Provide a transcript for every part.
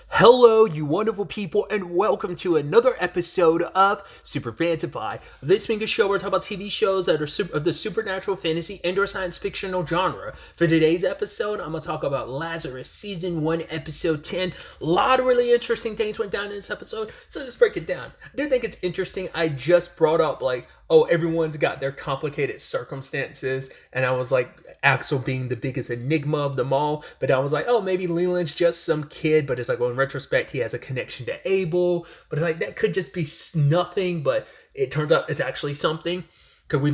Hello, you wonderful people, and welcome to another episode of SuperFantaFi. This being a show where we talk about TV shows that are of the supernatural, fantasy, and/or science fictional genre. For today's episode, I'm going to talk about Lazarus, Season 1, Episode 10. A lot of really interesting things went down in this episode, so let's break it down. I do think it's interesting. I just brought up, everyone's got their complicated circumstances, and I was like, Axel being the biggest enigma of them all, but I was like, maybe Leland's just some kid, but it's like, well, in retrospect, he has a connection to Abel, but it's like, that could just be nothing, but it turns out it's actually something, because we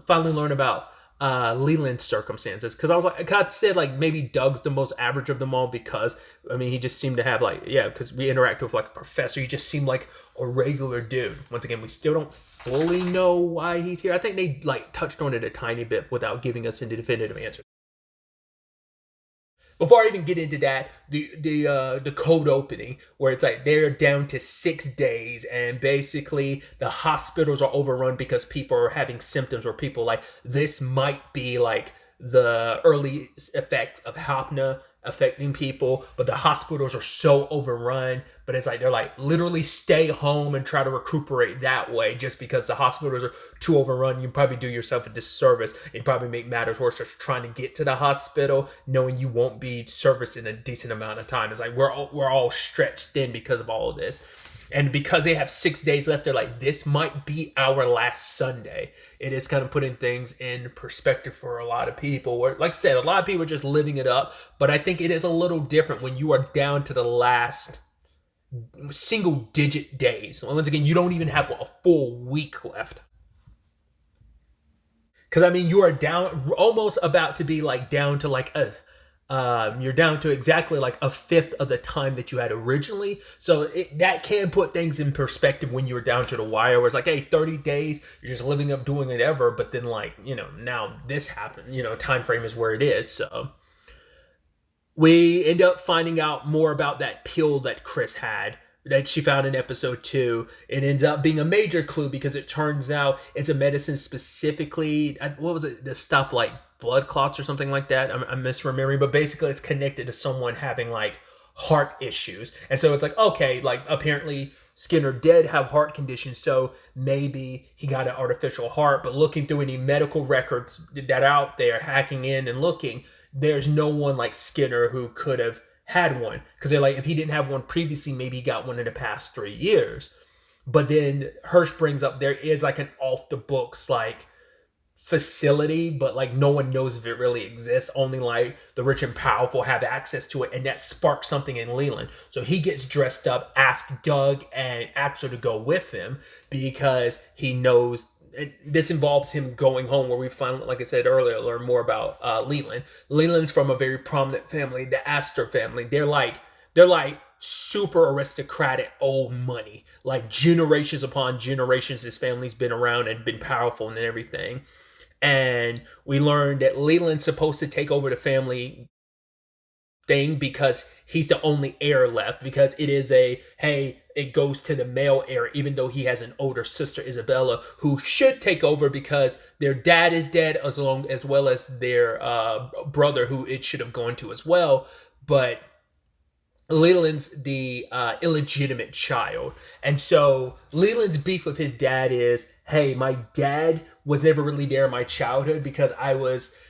finally learn about Leland's circumstances, because I was like, God said, maybe Doug's the most average of them all, because, he just seemed to have, because we interact with, a professor, he just seemed like a regular dude. Once again, we still don't fully know why he's here. I think they, touched on it a tiny bit without giving us any definitive answers. Before I even get into that, the cold opening, where it's like they're down to 6 days, and basically the hospitals are overrun because people are having symptoms, or people this might be the early effect of Hapna affecting people, but the hospitals are so overrun, but it's they're literally stay home and try to recuperate that way, just because the hospitals are too overrun. You probably do yourself a disservice and probably make matters worse just trying to get to the hospital knowing you won't be serviced in a decent amount of time. It's we're all stretched thin because of all of this. And because they have 6 days left, they're like, this might be our last Sunday. It is kind of putting things in perspective for a lot of people. Where, like I said, a lot of people are just living it up. But I think it is a little different when you are down to the last single digit days. Once again, you don't even have a full week left. Because, you are down, almost about to be down to you're down to exactly a fifth of the time that you had originally. So that can put things in perspective when you were down to the wire, where it's hey, 30 days, you're just living up, doing whatever. But then now this happened, time frame is where it is. So we end up finding out more about that pill that Chris had, that she found in episode 2. It ends up being a major clue because it turns out it's a medicine specifically, what was it, to stop blood clots or something like that. I'm misremembering, but basically it's connected to someone having heart issues. And so it's okay, apparently Skinner did have heart conditions, so maybe he got an artificial heart. But looking through any medical records that are out there, hacking in and looking, there's no one like Skinner who could have had one, because they're if he didn't have one previously, maybe he got one in the past 3 years. But then Hirsch brings up there is an off the books facility, but no one knows if it really exists. Only the rich and powerful have access to it, and that sparks something in Leland. So he gets dressed up, asks Doug and Axel to go with him, because he knows this involves him going home, where we finally, like I said earlier, learn more about Leland. Leland's from a very prominent family, the Astor family. They're super aristocratic old money. Generations upon generations, his family's been around and been powerful and everything. And we learned that Leland's supposed to take over the family thing because he's the only heir left, because it is it goes to the male heir, even though he has an older sister, Isabella, who should take over because their dad is dead, as well as their brother, who it should have gone to as well. But Leland's the illegitimate child. And so Leland's beef with his dad is, hey, my dad was never really there in my childhood because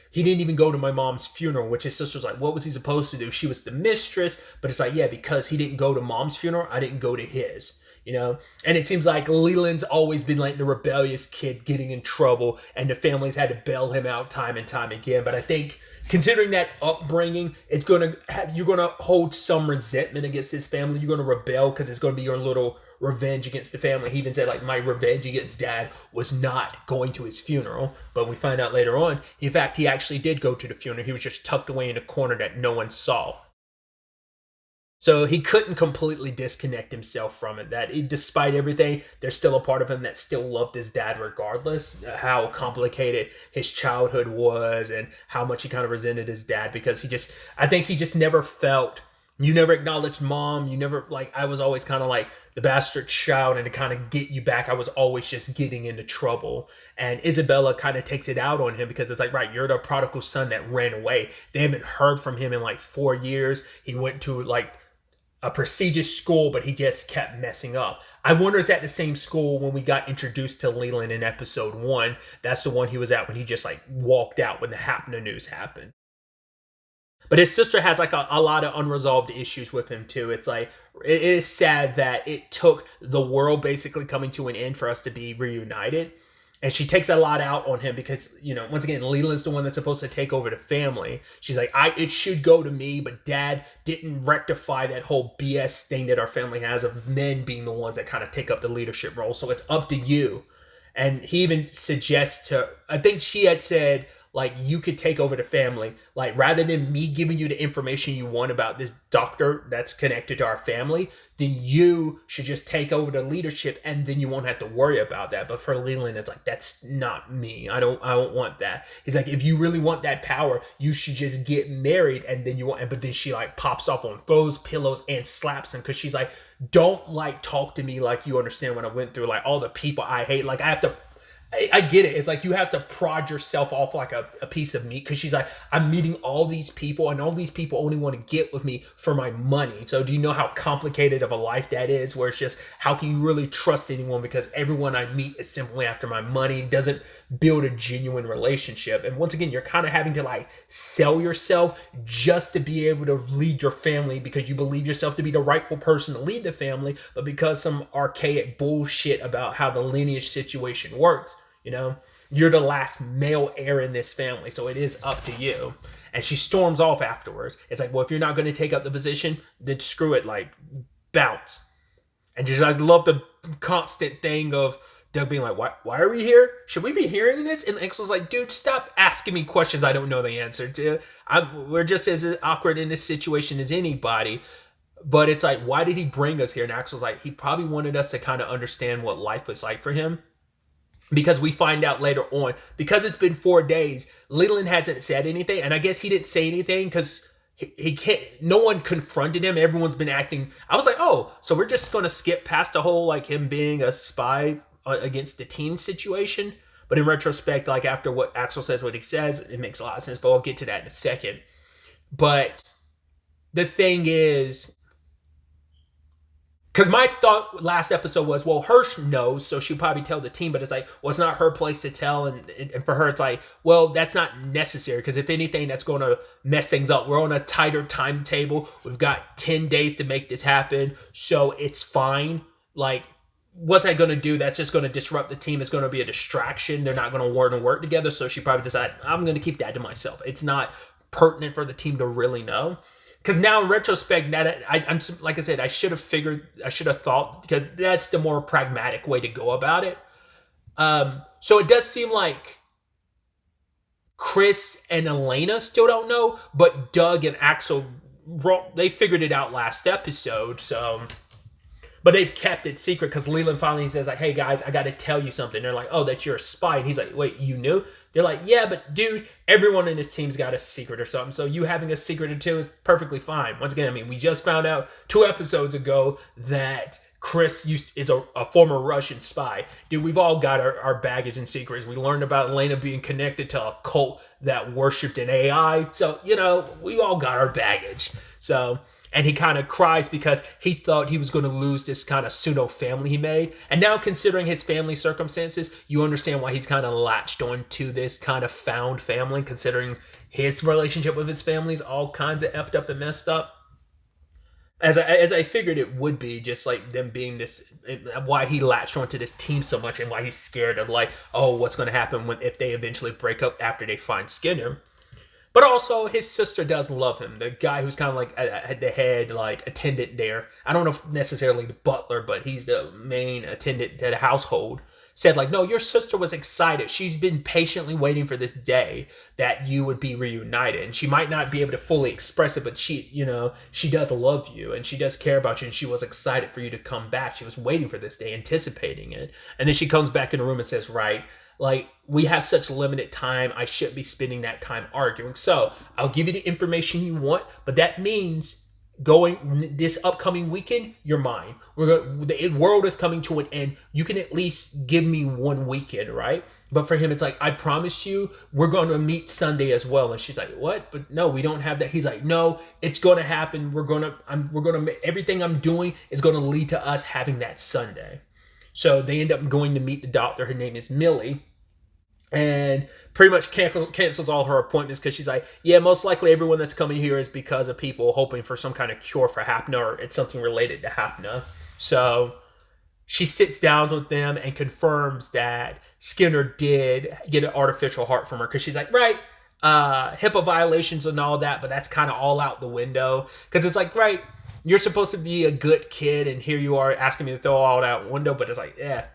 he didn't even go to my mom's funeral, which his sister's what was he supposed to do? She was the mistress, but it's because he didn't go to mom's funeral, I didn't go to his, And it seems like Leland's always been the rebellious kid getting in trouble, and the family's had to bail him out time and time again. But I think, considering that upbringing, you're gonna hold some resentment against his family. You're gonna rebel because it's gonna be your little revenge against the family. He even said my revenge against dad was not going to his funeral. But we find out later on, in fact, he actually did go to the funeral. He was just tucked away in a corner that no one saw. So he couldn't completely disconnect himself from it. Despite everything, there's still a part of him that still loved his dad regardless, how complicated his childhood was and how much he kind of resented his dad, because I think he just never felt, you never acknowledged mom. You never, I was always kind of the bastard child, and to kind of get you back, I was always just getting into trouble. And Isabella kind of takes it out on him, because it's right, you're the prodigal son that ran away. They haven't heard from him in 4 years. He went to a prestigious school, but he just kept messing up. I wonder is that the same school when we got introduced to Leland in episode 1? That's the one he was at when he just like walked out when the happening news happened. But his sister has like a lot of unresolved issues with him too. It's like it is sad that it took the world basically coming to an end for us to be reunited. And she takes a lot out on him because, you know, once again, Leland's the one that's supposed to take over the family. She's like, it should go to me, but Dad didn't rectify that whole BS thing that our family has of men being the ones that kind of take up the leadership role. So it's up to you. And he even suggests to, I think she had said, like, you could take over the family. Like, rather than me giving you the information you want about this doctor that's connected to our family, then you should just take over the leadership and then you won't have to worry about that. But for Leland, it's like, that's not me. I don't want that. He's like, if you really want that power, you should just get married and then you want, but then she like pops off on, throws pillows and slaps him because she's like, don't like talk to me like you understand what I went through. Like all the people I hate, like I have to, I get it. It's like you have to prod yourself off like a piece of meat because she's like, I'm meeting all these people and all these people only want to get with me for my money. So do you know how complicated of a life that is where it's just, how can you really trust anyone because everyone I meet is simply after my money, doesn't build a genuine relationship. And once again, you're kind of having to like sell yourself just to be able to lead your family because you believe yourself to be the rightful person to lead the family, but because some archaic bullshit about how the lineage situation works. You know, you're the last male heir in this family, so it is up to you. And she storms off afterwards. It's like, well, if you're not going to take up the position, then screw it, like, bounce. And just, I love the constant thing of Doug being like, why are we here? Should we be hearing this? And Axel's like, dude, stop asking me questions I don't know the answer to. We're just as awkward in this situation as anybody. But it's like, why did he bring us here? And Axel's like, he probably wanted us to kind of understand what life was like for him. Because we find out later on, because it's been 4 days, Leland hasn't said anything. And I guess he didn't say anything because he can't, no one confronted him. Everyone's been acting. I was like, oh, so we're just going to skip past the whole, like him being a spy against the team situation. But in retrospect, like after what Axel says, what he says, it makes a lot of sense. But I'll get to that in a second. But the thing is, because my thought last episode was, well, Hirsch knows, so she'll probably tell the team, but it's like, well, it's not her place to tell. And for her, it's like, well, that's not necessary, because if anything, that's going to mess things up. We're on a tighter timetable. We've got 10 days to make this happen, so it's fine. Like, what's that going to do? That's just going to disrupt the team. It's going to be a distraction. They're not going to want to work together, so she probably decided, I'm going to keep that to myself. It's not pertinent for the team to really know. Because now in retrospect, that I'm like I said, I should have thought, because that's the more pragmatic way to go about it. So it does seem like Chris and Elena still don't know, but Doug and Axel, they figured it out last episode. So, but they've kept it secret because Leland finally says like, hey guys, I got to tell you something. They're like, oh, that you're a spy. And he's like, wait, you knew? They're like, yeah, but dude, everyone in this team's got a secret or something. So you having a secret or two is perfectly fine. Once again, I mean, we just found out 2 episodes ago that Chris is a former Russian spy. Dude, we've all got our baggage and secrets. We learned about Elena being connected to a cult that worshipped an AI. So, you know, we all got our baggage. So... And he kind of cries because he thought he was going to lose this kind of pseudo family he made. And now considering his family circumstances, you understand why he's kind of latched on to this kind of found family, considering his relationship with his family is all kinds of effed up and messed up. As I figured it would be, just like them being this, why he latched onto this team so much and why he's scared of like, oh, what's going to happen if they eventually break up after they find Skinner. But also, his sister does love him. The guy who's kind of like at the head, like, attendant there. I don't know if necessarily the butler, but he's the main attendant to the household. Said, like, no, your sister was excited. She's been patiently waiting for this day that you would be reunited. And she might not be able to fully express it, but she, you know, she does love you. And she does care about you. And she was excited for you to come back. She was waiting for this day, anticipating it. And then she comes back in the room and says, right, like, we have such limited time. I shouldn't be spending that time arguing. So I'll give you the information you want, but that means going this upcoming weekend, you're mine. The world is coming to an end. You can at least give me one weekend, right? But for him, it's like, I promise you, we're going to meet Sunday as well. And she's like, what? But no, we don't have that. He's like, no, it's going to happen. We're going to, everything I'm doing is going to lead to us having that Sunday. So they end up going to meet the doctor. Her name is Millie. And pretty much cancels all her appointments because she's like, yeah, most likely everyone that's coming here is because of people hoping for some kind of cure for Hapna, or it's something related to Hapna. So she sits down with them and confirms that Skinner did get an artificial heart from her, because she's like, right, HIPAA violations and all that, but that's kind of all out the window. Because it's like, right, you're supposed to be a good kid, and here you are asking me to throw all out the window. But it's like, yeah,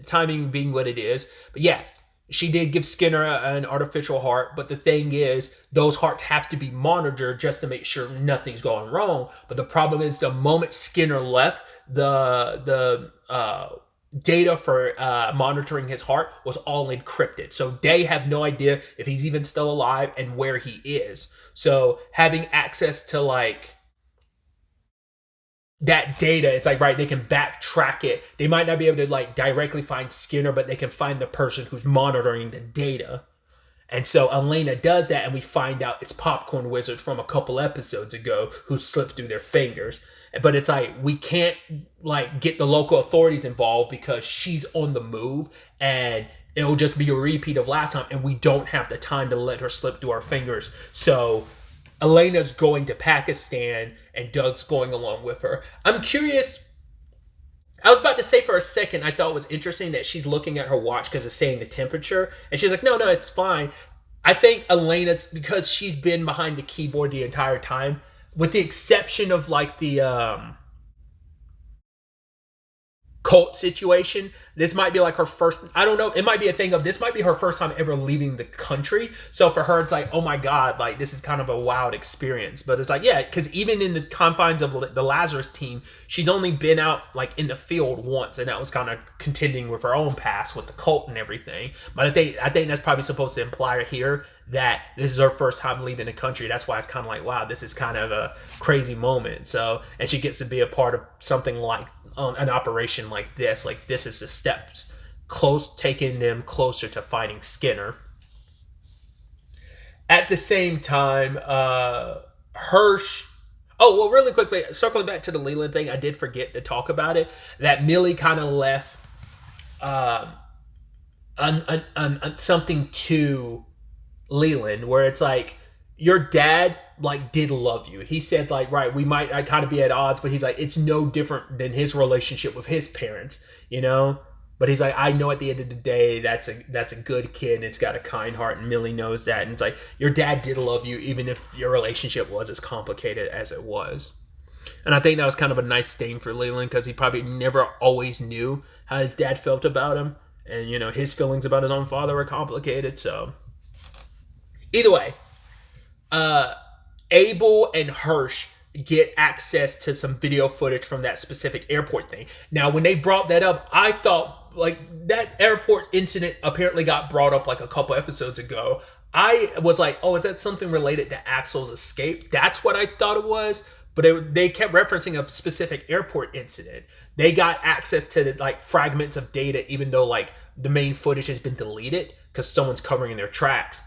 timing being what it is. But yeah, she did give Skinner an artificial heart, but the thing is, those hearts have to be monitored just to make sure nothing's going wrong. But the problem is, the moment Skinner left, the data for monitoring his heart was all encrypted. So they have no idea if he's even still alive and where he is. So having access to like that data, it's like, right, they can backtrack it. They might not be able to like directly find Skinner, but they can find the person who's monitoring the data. And so Elena does that, and we find out it's Popcorn Wizard from a couple episodes ago who slipped through their fingers. But it's like, we can't like get the local authorities involved because she's on the move, and it'll just be a repeat of last time, and we don't have the time to let her slip through our fingers. So Elena's going to Pakistan, and Doug's going along with her. I'm curious. I was about to say for a second, I thought it was interesting that she's looking at her watch because it's saying the temperature. And she's like, no, it's fine. I think Elena's, because she's been behind the keyboard the entire time, with the exception of like the cult situation, this might be like her first, I don't know, it might be a thing of, this might be her first time ever leaving the country. So for her, it's like, oh my God, like this is kind of a wild experience. But it's like, yeah, because even in the confines of the Lazarus team, she's only been out like in the field once, and that was kind of contending with her own past with the cult and everything. But I think that's probably supposed to imply here that this is her first time leaving the country. That's why it's kind of like, wow, this is kind of a crazy moment. So, and she gets to be a part of something like an operation like this. Like, this is the steps taking them closer to finding Skinner. At the same time, Hirsch. Oh, well, really quickly, circling back to the Leland thing, I did forget to talk about it. That Millie kind of left something to Leland, where it's like, your dad like did love you. He said like, right, we might kind of be at odds, but he's like, it's no different than his relationship with his parents, you know. But he's like, I know at the end of the day, that's a good kid, and it's got a kind heart, and Millie knows that. And it's like, your dad did love you, even if your relationship was as complicated as it was. And I think that was kind of a nice thing for Leland, because he probably never always knew how his dad felt about him, and you know, his feelings about his own father were complicated. So either way, Abel and Hirsch get access to some video footage from that specific airport thing. Now, when they brought that up, I thought like that airport incident apparently got brought up like a couple episodes ago. I was like, oh, is that something related to Axel's escape? That's what I thought it was. But they kept referencing a specific airport incident. They got access to like fragments of data, even though like the main footage has been deleted because someone's covering their tracks,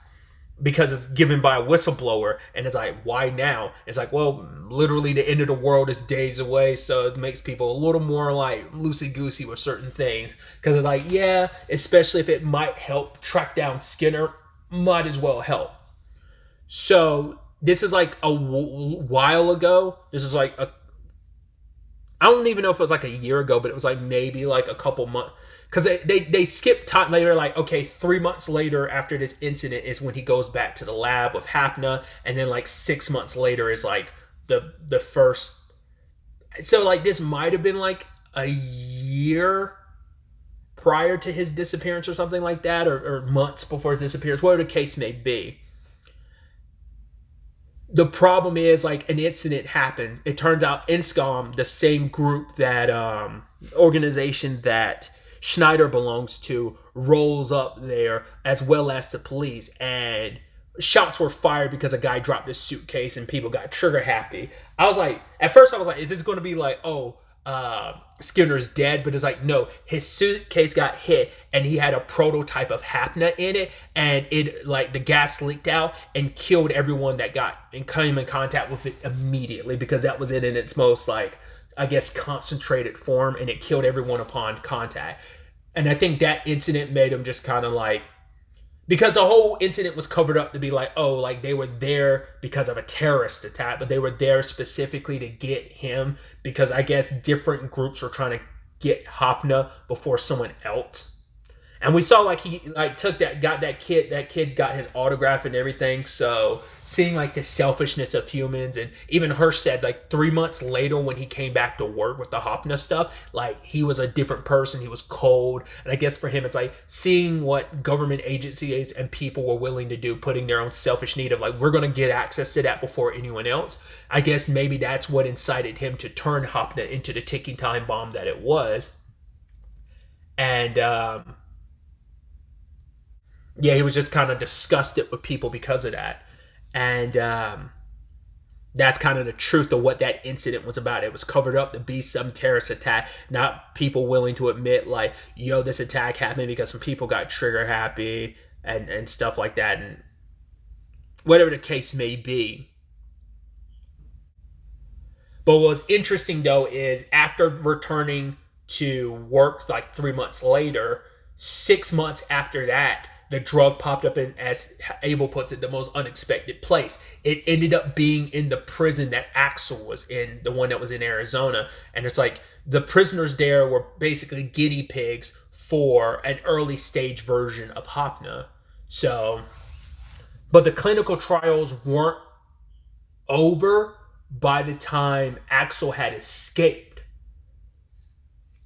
because it's given by a whistleblower. And it's like, why now? It's like, well, literally the end of the world is days away, so it makes people a little more like loosey-goosey with certain things, because it's like, yeah, especially if it might help track down Skinner, might as well help. So this is like a while ago. This is like I don't even know if it was like a year ago, but it was like maybe like a couple months. Because they skipped time. They were like, okay, 3 months later after this incident is when he goes back to the lab with Hapna. And then like 6 months later is like the first. So like this might have been like a year prior to his disappearance or something like that. Or months before his disappearance, whatever the case may be. The problem is, like, an incident happens. It turns out INSCOM, the same group that organization that Schneider belongs to, rolls up there, as well as the police. And shots were fired because a guy dropped his suitcase and people got trigger happy. I was like, at first I was like, is this going to be like, oh, Skinner's dead? But it's like, no, his suitcase got hit and he had a prototype of Hapna in it, and it, like, the gas leaked out and killed everyone that got and came in contact with it immediately, because that was it in its most, like, I guess, concentrated form, and it killed everyone upon contact. And I think that incident made him just kind of like, because the whole incident was covered up to be like, oh, like they were there because of a terrorist attack, but they were there specifically to get him because I guess different groups were trying to get Hapna before someone else. And we saw like he like took that, got that kid got his autograph and everything. So seeing like the selfishness of humans, and even Hirsch said like 3 months later when he came back to work with the Hopna stuff, like he was a different person. He was cold. And I guess for him, it's like seeing what government agencies and people were willing to do, putting their own selfish need of like, we're going to get access to that before anyone else. I guess maybe that's what incited him to turn Hopna into the ticking time bomb that it was. And, yeah, he was just kind of disgusted with people because of that. And that's kind of the truth of what that incident was about. It was covered up to be some terrorist attack, not people willing to admit, like, yo, this attack happened because some people got trigger happy and stuff like that. And whatever the case may be. But what was interesting, though, is after returning to work like 3 months later, 6 months after that, the drug popped up in, as Abel puts it, the most unexpected place. It ended up being in the prison that Axel was in, the one that was in Arizona. And it's like the prisoners there were basically guinea pigs for an early stage version of Hopna. So, but the clinical trials weren't over by the time Axel had escaped.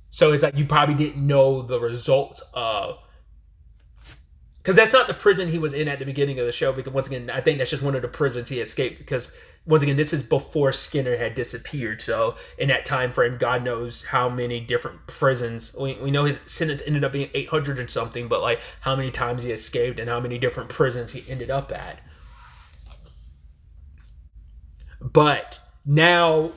So it's like you probably didn't know the results of, because that's not the prison he was in at the beginning of the show. Because once again, I think that's just one of the prisons he escaped. Because once again, this is before Skinner had disappeared. So in that time frame, God knows how many different prisons. We know his sentence ended up being 800 and something, but like how many times he escaped and how many different prisons he ended up at. But now,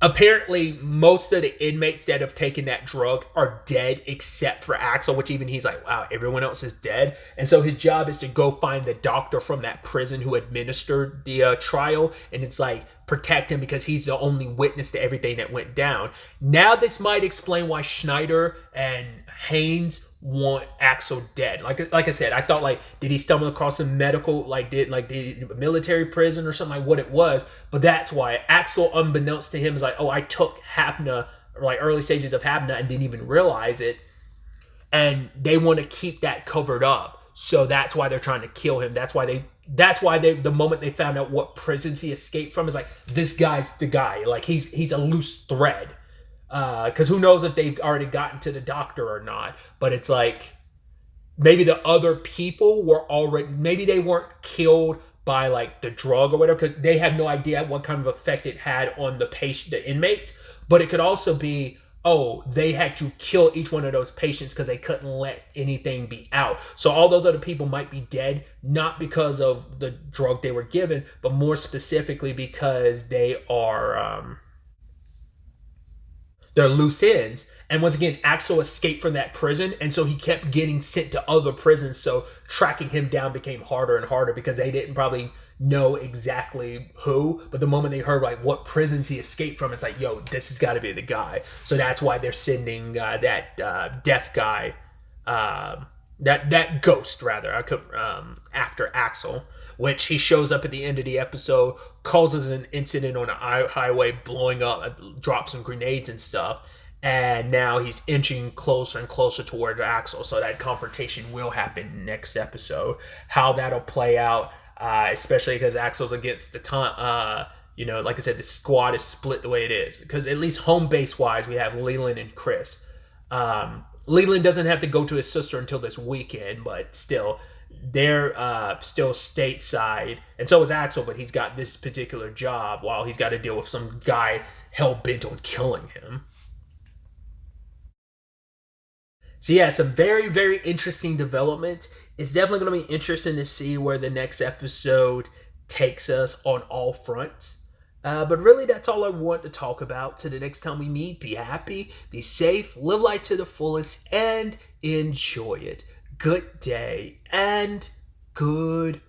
apparently, most of the inmates that have taken that drug are dead except for Axel, which even he's like, wow, everyone else is dead. And so his job is to go find the doctor from that prison who administered the trial. And it's like, protect him because he's the only witness to everything that went down. Now this might explain why Schneider and Haynes want Axel dead. Like I said, I thought like, did he stumble across a medical, like did the military prison or something, like what it was? But that's why Axel, unbeknownst to him, is like, oh, I took Hapna, or like early stages of Hapna, and didn't even realize it. And they want to keep that covered up. So that's why they're trying to kill him. That's why the moment they found out what prisons he escaped from, is like, this guy's the guy. Like he's a loose thread. Because who knows if they've already gotten to the doctor or not. But it's like, maybe the other people were already, maybe they weren't killed by like the drug or whatever, because they have no idea what kind of effect it had on the patient, the inmates. But it could also be, oh, they had to kill each one of those patients because they couldn't let anything be out. So all those other people might be dead, not because of the drug they were given, but more specifically because they are, they're loose ends. And once again, Axel escaped from that prison, and so he kept getting sent to other prisons. So tracking him down became harder and harder because they didn't probably know exactly who. But the moment they heard like what prisons he escaped from, it's like, yo, this has got to be the guy. So that's why they're sending that deaf guy, that ghost rather, after Axel. Which he shows up at the end of the episode, causes an incident on a highway, blowing up, drops some grenades and stuff. And now he's inching closer and closer toward Axel. So that confrontation will happen next episode. How that'll play out, especially because Axel's against the time. Like I said, the squad is split the way it is. Because at least home base wise, we have Leland and Chris. Leland doesn't have to go to his sister until this weekend, but still, they're still stateside, and so is Axel, but he's got this particular job while he's got to deal with some guy hell-bent on killing him. So yeah, some very, very interesting developments. It's definitely going to be interesting to see where the next episode takes us on all fronts. But really, that's all I want to talk about. So the next time we meet, be happy, be safe, live life to the fullest, and enjoy it. Good day and goodbye.